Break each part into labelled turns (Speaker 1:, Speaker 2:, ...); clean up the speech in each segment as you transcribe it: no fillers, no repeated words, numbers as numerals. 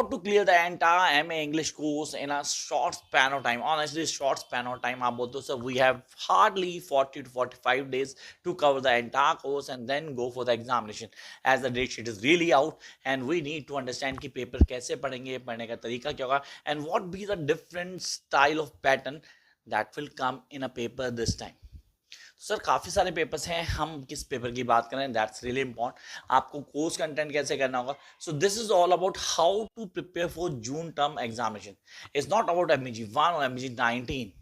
Speaker 1: how to clear the entire MA English course in a short span of time. Honestly, short span of time, आप बोलते हो sir, we have hardly 40 to 45 days to cover the entire course and then go for the examination, as the date sheet is really out and we need to understand कि paper कैसे पढ़ेंगे, पढ़ने का तरीका क्या होगा, and what be the different style of pattern that will come in a paper this time. Sir काफ़ी सारे पेपर्स हैं, हम किस पेपर की बात करें, दैट्स रियली इंपॉर्टेंट. आपको कोर्स कंटेंट कैसे करना होगा. So this is all about how to prepare for June term examination. It's not about MEG 1 or MEG 19.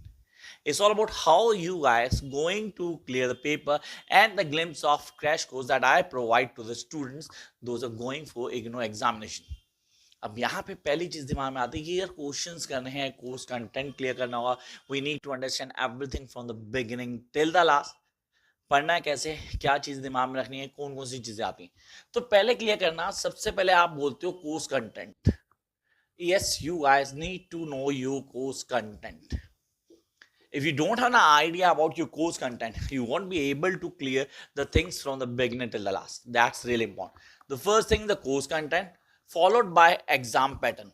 Speaker 1: It's all about how you guys going to clear the paper and the glimpse of crash course that I provide to the students those are going for IGNOU examination. अब यहाँ पे पहली चीज दिमाग में आती है कि यार क्वेश्चंस करने हैं, कोर्स कंटेंट क्लियर करना होगा. We need to understand everything from the beginning till the last. पढ़ना है कैसे, क्या चीज दिमाग में रखनी है, कौन कौन सी चीजें आती हैं. तो पहले क्लियर करना, सबसे पहले आप बोलते हो course content. Yes, you guys need to know your course content. If you don't have an idea about your course content, you won't be able to clear the things from the beginning till the last. That's really important. The first thing, the course content, followed by exam pattern.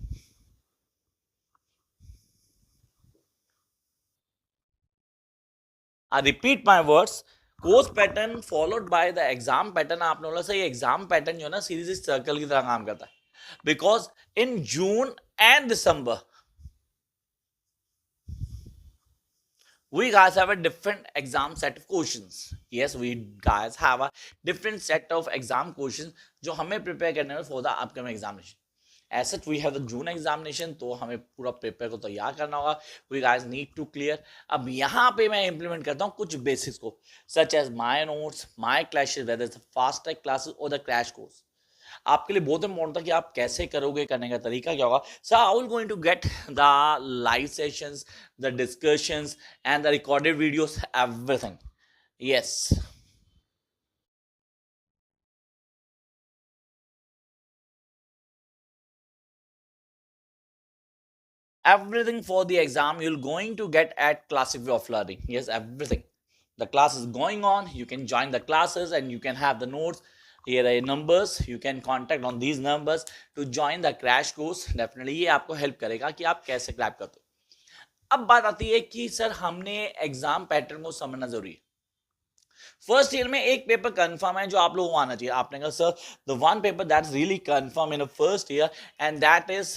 Speaker 1: I repeat my words. Course pattern followed by the exam pattern. आपने बोला सही, exam pattern जो है ना series इस circle की तरह काम करता है. Because in June and December we guys have a different exam set of questions. Yes, we guys have a different set of exam questions जो हमें प्रिपेयर करने हैं for the upcoming examination. As such, we have the June examination, तो हमें पूरा paper को तैयार करना होगा. We guys need to clear. अब यहाँ पे मैं implement करता हूँ कुछ बेसिक्स को, such as my notes, my classes, whether it's fast track classes or the crash course. आपके लिए बहुत इंपॉर्टेंट था कि आप कैसे करोगे, करने का तरीका क्या होगा. So I will going to get the live sessions, the discussions and the recorded videos, everything. Yes, everything for the exam you're going to get at Classic Way of Learning. Yes, everything. The class is going on, you can join the classes and you can have the notes. Here are numbers, you can contact on these numbers to join the crash course. Definitely ये आपको help करेगा कि आप कैसे crack करते हो. अब बात आती है कि सर हमने एग्जाम पैटर्न को समझना जरूरी है. फर्स्ट ईयर में एक पेपर कंफर्म है जो आप लोगों को आना चाहिए. आपने कहा sir the one paper that's really confirm in first year and that is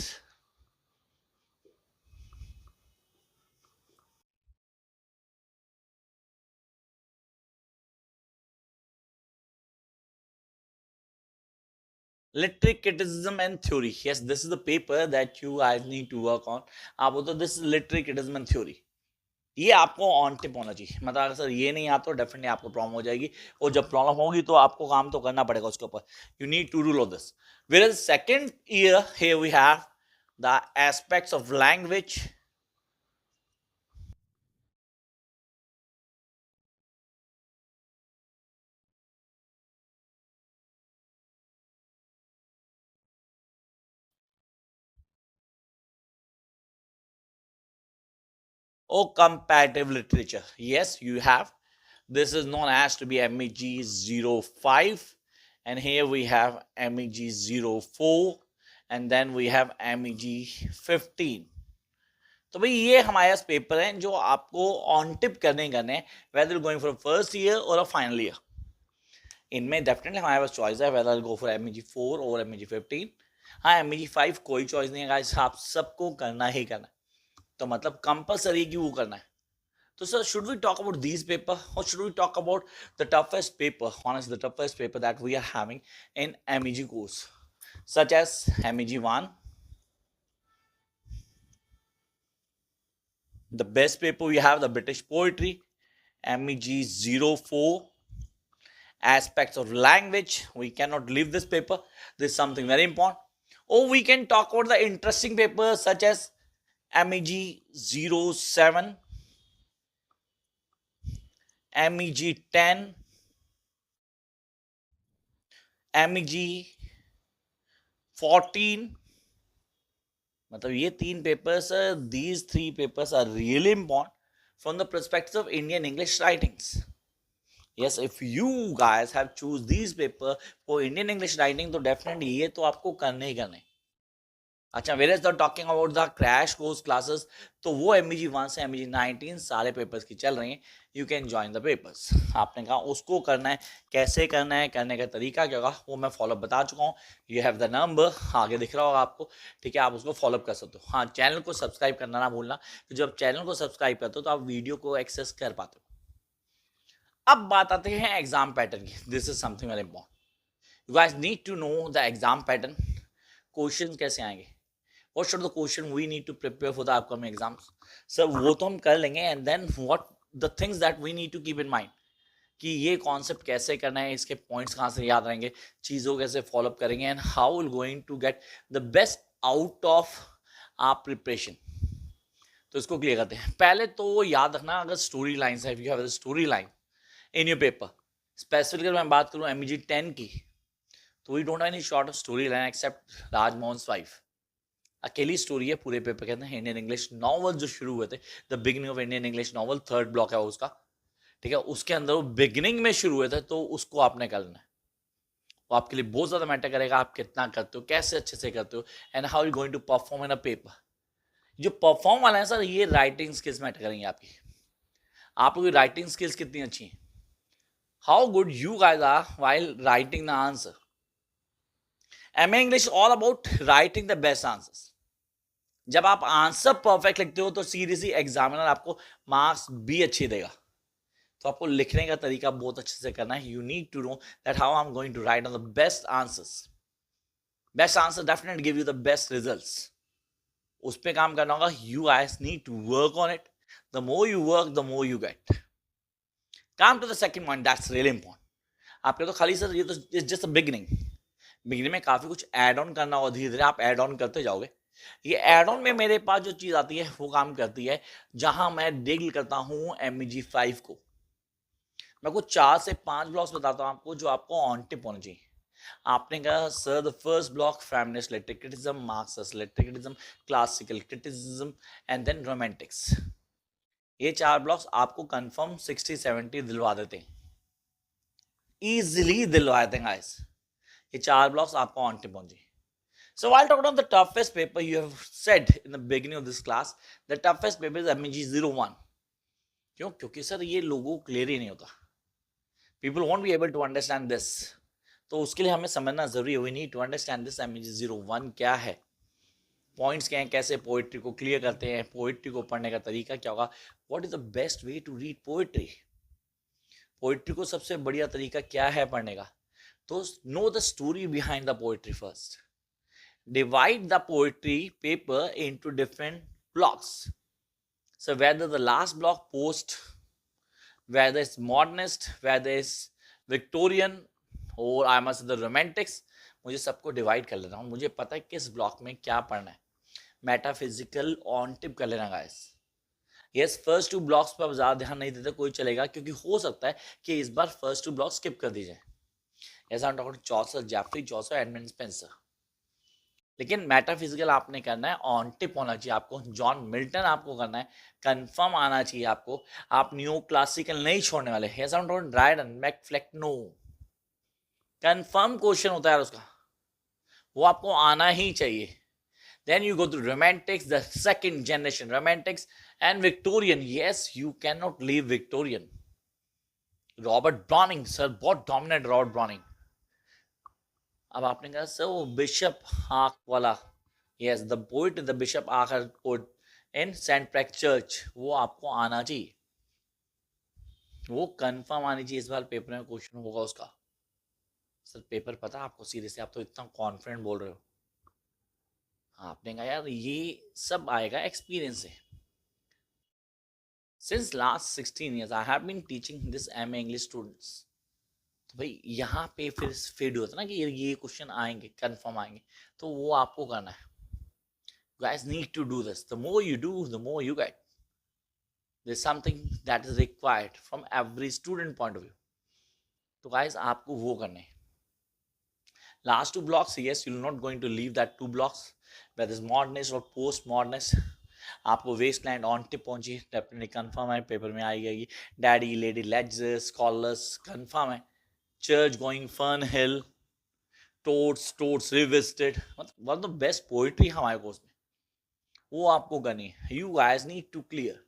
Speaker 1: literary criticism and theory. Yes, this is the paper that you guys need to work on. आप बोलते this is literary criticism and theory. ये आपको ऑन tip होना चाहिए. मतलब अगर sir ये नहीं आता तो डेफिनेटली आपको प्रॉब्लम हो जाएगी, और जब प्रॉब्लम होगी तो आपको काम तो करना पड़ेगा उसके ऊपर. You need to rule of this. Whereas second year, here we have the aspects of language, or comparative literature. Yes, you have. This is known as to be MEG 05, and here we have MEG 04, and then we have MEG 15. तो भाई ये हमारे पास paper हैं जो आपको ऑन टिप करने whether going for first year और अ फाइनल ईयर. इनमें डेफिनेटली हमारे पास चॉइस है वेदर गो फॉर MEG 4 और MEG 15. हाँ, MEG 5 कोई चॉइस नहीं है गाइस, आप सबको करना ही करना है. तो मतलब कंपलसरी कि वो करना है. So, sir, should we talk about these paper or should we talk about the toughest paper, honestly, the toughest paper that we are having in MEG course, such as MEG 1, the best paper we have, the British poetry, MEG 04, aspects of language. We cannot leave this paper. This is something very important. Or we can talk about the interesting papers such as MEG 07, MEG 10, MEG 14. मतलब ये तीन papers, these three papers are really important from the perspective of Indian English writings. Yes, if you guys have choose these paper for Indian English writing, तो definitely ये तो आपको करने ही करने. अच्छा, where is the talking about the crash course classes, तो वो MEG 1 से MEG 19 सारे पेपर्स की चल रही हैं. You can join the papers. आपने कहा उसको करना है, कैसे करना है, करने का तरीका क्या होगा वो मैं फॉलोअप बता चुका हूँ. यू हैव द नंबर आगे दिख रहा होगा आपको, ठीक है, आप उसको फॉलोअप कर सकते हो. हाँ, चैनल को सब्सक्राइब करना ना भूलना, तो जब चैनल को सब्सक्राइब करते हो तो आप वीडियो को एक्सेस कर पाते हो. अब बात आते हैं एग्जाम पैटर्न की. This is something very important. You guys need to know the exam pattern. Question कैसे आएंगे, what should the question we need to prepare for the upcoming exams. Sir वो तो हम कर लेंगे, and then what the things that we need to keep in mind कि ये concept कैसे करना है, इसके पॉइंट्स कहाँ से याद रहेंगे, चीज़ों कैसे फॉलोअप करेंगे, and how will going to get the best out of आप प्रिपरेशन. तो इसको क्लियर करते हैं. पहले तो याद रखना, अगर स्टोरी लाइन्स है, you have the story line in your paper, specifically मैं बात करूँ MEG 10 की, तो we don't have any short story line except Rajmohan wife. अकेली स्टोरी है पूरे पेपर के अंदर. इंडियन इंग्लिश नॉवल जो शुरू हुए थे, the beginning of Indian English novel, 3rd block है उसका, ठीक है, उसके अंदर वो बिगिनिंग में शुरू हुए थे, तो उसको आपने करना है. वो आपके लिए बहुत ज्यादा मैटर करेगा, आप कितना करते हो, कैसे अच्छे से करते हो, and how you going to perform in a paper. जो परफॉर्म वाला है सर, ये राइटिंग स्किल्स मैटर करेंगे आपकी. आप लोगों की राइटिंग स्किल्स कितनी अच्छी है, how good you guys are while writing the answer. MA English all about writing the best answers. जब आप आंसर परफेक्ट लिखते हो तो सीरियसली एग्जामिनर आपको मार्क्स भी अच्छे देगा. तो आपको लिखने का तरीका बहुत अच्छे से करना है. You need to know that how I am going to write on the best answers. Best answer definitely give you the best results. उस पर काम करना होगा. You guys need to work on it. The more you work the more you get. Come to the second point, that's really important. आपके तो खाली sir ये तो जस्ट बिगिनिंग. बिगिनिंग में काफी कुछ ऐड ऑन करना होगा, धीरे धीरे आप ऐड ऑन करते जाओगे. ये एड ऑन में मेरे पास जो चीज आती है वो काम करती है, जहां मैं डील करता हूं MEG 5 को. मैं कुछ 4 से 5 ब्लॉक्स बताता हूं आपको, जो आपको ऑन टिप होना चाहिए. आपने कहा sir the first block feminist literature criticism, Marxist literature criticism, classical criticism, and then romantics. ये 4 ब्लॉक्स आपको कंफर्म 60-70 दिलवा देते हैं, इजीली दिलवा देते हैं गाइस. ये 4 ब्लॉक्स आपको ऑन टिप होना चाहिए. So while talking about the toughest paper, you have said in the beginning of this class, the toughest paper is MEG 01. क्यों? क्योंकि सर ये लोगों को क्लियर ही नहीं होता. People won't be able to understand this. तो उसके लिए हमें समझना जरूरी है. We need to understand this MEG 01 क्या है, पॉइंट्स क्या हैं, कैसे पोइट्री को क्लियर करते हैं, पोइट्री को पढ़ने का तरीका क्या होगा, what is the best way to read poetry. Poetry को सबसे बढ़िया तरीका क्या है पढ़ने का. तो know the story behind the poetry first. Divide the poetry paper into different blocks. So whether the last block post, whether it's modernist, whether it's Victorian, or I must say the romantics, मुझे सबको divide कर लेना हूँ. मुझे पता है किस block में क्या पढ़ना है. मेटाफिजिकल ऑन टिप कर लेना गाइस. यस, फर्स्ट 2 ब्लॉक्स पर ज्यादा ध्यान नहीं देते कोई चलेगा, क्योंकि हो सकता है कि इस बार फर्स्ट 2 ब्लॉक स्किप कर दी जाए. ऐसा चौसर, जैफरी चौसर, एडमंड स्पेंसर. लेकिन मेटाफिजिकल आपने करना है, ऑन टिप होना चाहिए आपको. जॉन मिल्टन आपको करना है, कंफर्म आना चाहिए आपको. आप न्यू क्लासिकल नहीं छोड़ने वाले. ड्राइडन, मैकफ्लेक्नो, कंफर्म क्वेश्चन होता है उसका, वो आपको आना ही चाहिए. Then you go to romantics, the second generation romantics, and Victorian. Yes, you can not leave Victorian. Robert Browning, sir बहुत डोमिनेंट रॉबर्ट ब्राउनिंग. अब आपने कहा सर वो बिशप हाक वाला, yes, the poet the bishop आकर कोड इन सेंट पैक चर्च, वो आपको आना चाहिए, वो कंफर्म आनी चाहिए. इस बार पेपर में क्वेश्चन होगा उसका. सर पेपर पता आपको, सीरियसली आप तो इतना कॉन्फिडेंट बोल रहे हो. आपने कहा यार ये सब आएगा एक्सपीरियंस से. Since last 16 years I have been teaching this MA English students. तो भाई यहाँ पे फिर फेड होता ना कि ये क्वेश्चन आएंगे, कंफर्म आएंगे, तो वो आपको करना है. guys need to do this. The more you do, the more you get. There's something that is required from every student point of view. तो guys आपको वो करने हैं. Last 2 blocks, yes, you're not going to leave that 2 blocks, whether it's modernist or post modernist. आपको wasteland on tip पहुंची, definitely confirm है, paper में आई गई. Daddy lady Lazarus scholars confirm है. Church going fern hill, toads revisited, मतलब one of the best poetry हमारे course में, वो आपको करनी है. You guys need to clear,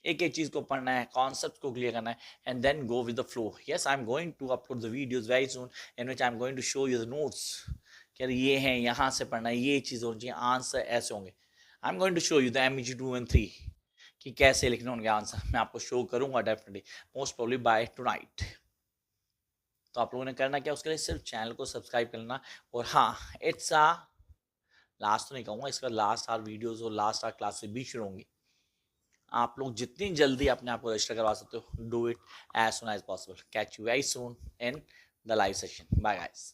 Speaker 1: एक एक चीज को पढ़ना है, कॉन्सेप्ट को क्लियर करना है, and then go with the flow. Yes, I am going to upload the videos very soon in which I am going to show you the notes कि ये हैं, यहाँ से पढ़ना है, ये चीज़ होनी चाहिए, आंसर ऐसे होंगे. I am going to show you the MEG 2 and 3 कि कैसे लिखने होंगे आंसर, मैं आपको शो करूंगा definitely, most probably bye tonight. तो आप लोगों ने करना क्या, उसके लिए सिर्फ चैनल को सब्सक्राइब करना. और हाँ, इट्स आ लास्ट तो नहीं कहूँगा, इसका लास्ट आर वीडियोज़ और लास्ट आर क्लासेस भी शुरू होंगी. आप लोग जितनी जल्दी अपने आप को रजिस्टर करवा सकते हो, do it as soon as possible. Catch you very soon in the live session. Bye guys.